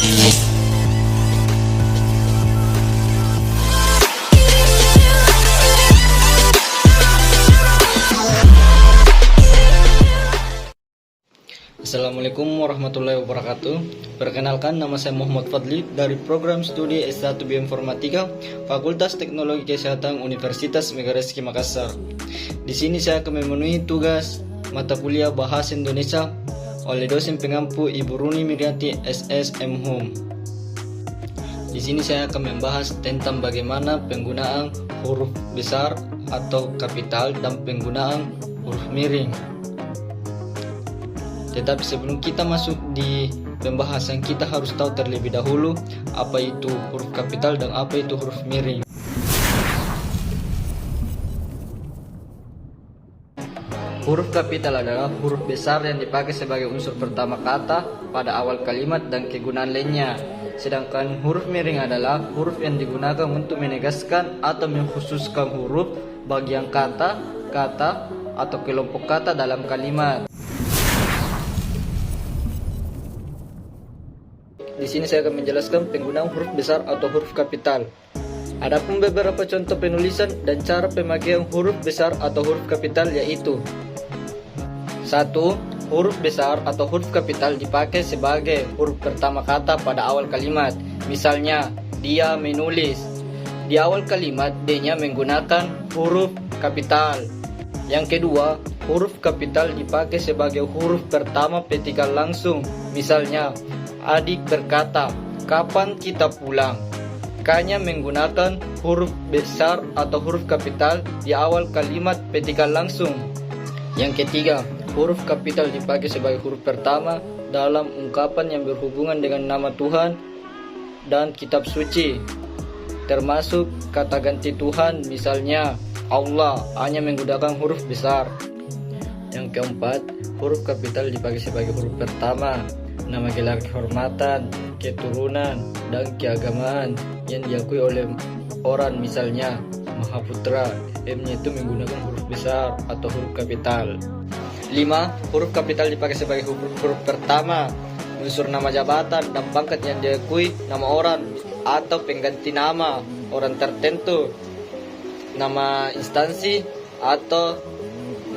Assalamualaikum warahmatullahi wabarakatuh. Perkenalkan, nama saya Muhammad Fadli dari program studi S1 Bioinformatika Fakultas Teknologi Kesehatan Universitas Megareski Makassar. Di sini saya akan memenuhi tugas mata kuliah Bahasa Indonesia oleh dosen pengampu Ibu Runi Mirianti SSM Hum. Di sini saya akan membahas tentang bagaimana penggunaan huruf besar atau kapital dan penggunaan huruf miring. Tetapi sebelum kita masuk di pembahasan, kita harus tahu terlebih dahulu apa itu huruf kapital dan apa itu huruf miring. Huruf kapital adalah huruf besar yang dipakai sebagai unsur pertama kata pada awal kalimat dan kegunaan lainnya. Sedangkan huruf miring adalah huruf yang digunakan untuk menegaskan atau mengkhususkan huruf bagian kata atau kelompok kata dalam kalimat. Di sini saya akan menjelaskan penggunaan huruf besar atau huruf kapital. Adapun beberapa contoh penulisan dan cara pemakaian huruf besar atau huruf kapital yaitu: 1. Huruf besar atau huruf kapital dipakai sebagai huruf pertama kata pada awal kalimat. Misalnya, dia menulis. Di awal kalimat, D-nya menggunakan huruf kapital. Yang kedua, huruf kapital dipakai sebagai huruf pertama petikan langsung. Misalnya, adik berkata, "Kapan kita pulang?" K-nya menggunakan huruf besar atau huruf kapital di awal kalimat petikan langsung. Yang ketiga, huruf kapital dipakai sebagai huruf pertama dalam ungkapan yang berhubungan dengan nama Tuhan dan kitab suci, termasuk kata ganti Tuhan, misalnya Allah, hanya menggunakan huruf besar. Yang keempat, huruf kapital dipakai sebagai huruf pertama nama gelar kehormatan, keturunan, dan keagamaan yang diakui oleh orang, misalnya Mahaputra. M-nya itu menggunakan huruf besar atau huruf kapital. 5. Huruf kapital dipakai sebagai huruf pertama unsur nama jabatan dan pangkat yang diakui nama orang atau pengganti nama orang tertentu, nama instansi atau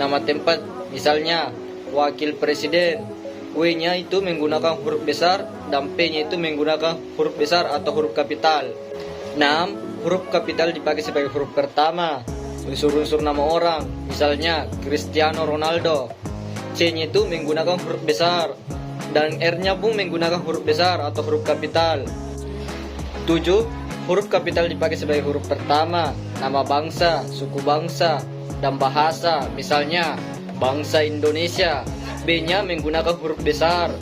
nama tempat, misalnya wakil presiden. W-nya itu menggunakan huruf besar dan P-nya itu menggunakan huruf besar atau huruf kapital. 6. Huruf kapital dipakai sebagai huruf pertama unsur-unsur nama orang, misalnya Cristiano Ronaldo. C-nya itu menggunakan huruf besar dan R-nya pun menggunakan huruf besar atau huruf kapital. 7. Huruf kapital dipakai sebagai huruf pertama nama bangsa, suku bangsa, dan bahasa, misalnya bangsa Indonesia. B-nya menggunakan huruf besar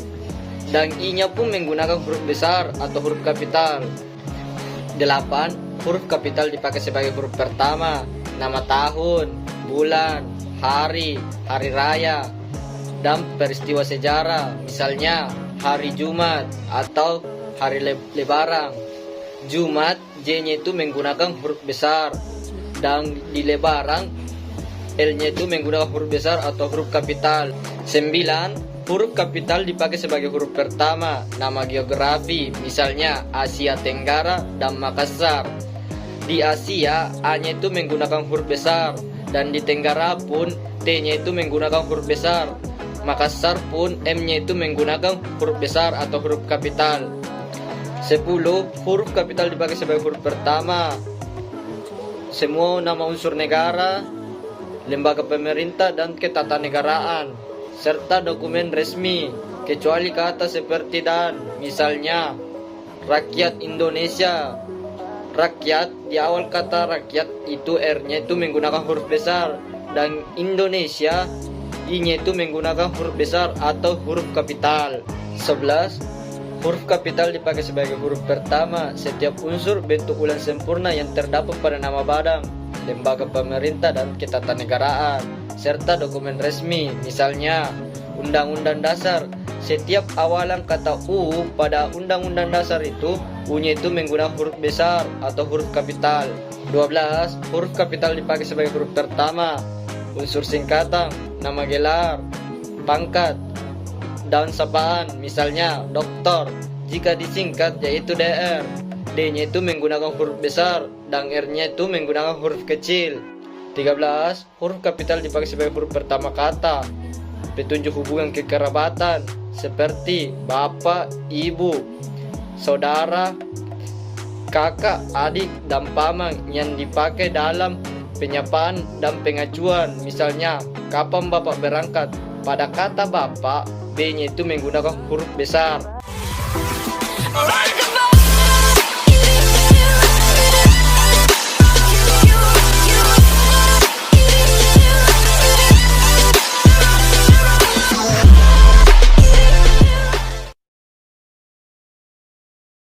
dan I-nya pun menggunakan huruf besar atau huruf kapital. 8. Huruf kapital dipakai sebagai huruf pertama nama tahun, bulan, hari raya, dan peristiwa sejarah, misalnya hari Jumat atau hari Lebaran. Jumat, J-nya itu menggunakan huruf besar dan di Lebaran L-nya itu menggunakan huruf besar atau huruf kapital. 9. Huruf kapital dipakai sebagai huruf pertama nama geografi, misalnya Asia Tenggara dan Makassar. Di Asia, A-nya itu menggunakan huruf besar dan di Tenggara pun T-nya itu menggunakan huruf besar. Makassar pun M-nya itu menggunakan huruf besar atau huruf kapital. 10. Huruf kapital dipakai sebagai huruf pertama semua nama unsur negara, lembaga pemerintah dan ketatanegaraan, serta dokumen resmi, kecuali kata seperti dan, misalnya rakyat Indonesia. Rakyat, di awal kata rakyat itu R-nya itu menggunakan huruf besar dan Indonesia I-nya itu menggunakan huruf besar atau huruf kapital. 11. Huruf kapital dipakai sebagai huruf pertama setiap unsur bentuk ulang sempurna yang terdapat pada nama badan, lembaga pemerintah dan ketatanegaraan, serta dokumen resmi, misalnya Undang-Undang Dasar. Setiap awalan kata U pada Undang-Undang Dasar itu, U-nya itu menggunakan huruf besar atau huruf kapital. 12. Huruf kapital dipakai sebagai huruf pertama unsur singkatan, nama gelar, pangkat, dan sapaan, misalnya doktor, jika disingkat yaitu DR. D-nya itu menggunakan huruf besar dan R-nya itu menggunakan huruf kecil. 13. Huruf kapital dipakai sebagai huruf pertama kata. Petunjuk hubungan kekerabatan seperti bapak, ibu, saudara, kakak, adik, dan paman yang dipakai dalam penyapaan dan pengacuan. Misalnya, kapan bapak berangkat? Pada kata bapak, B-nya itu menggunakan huruf besar.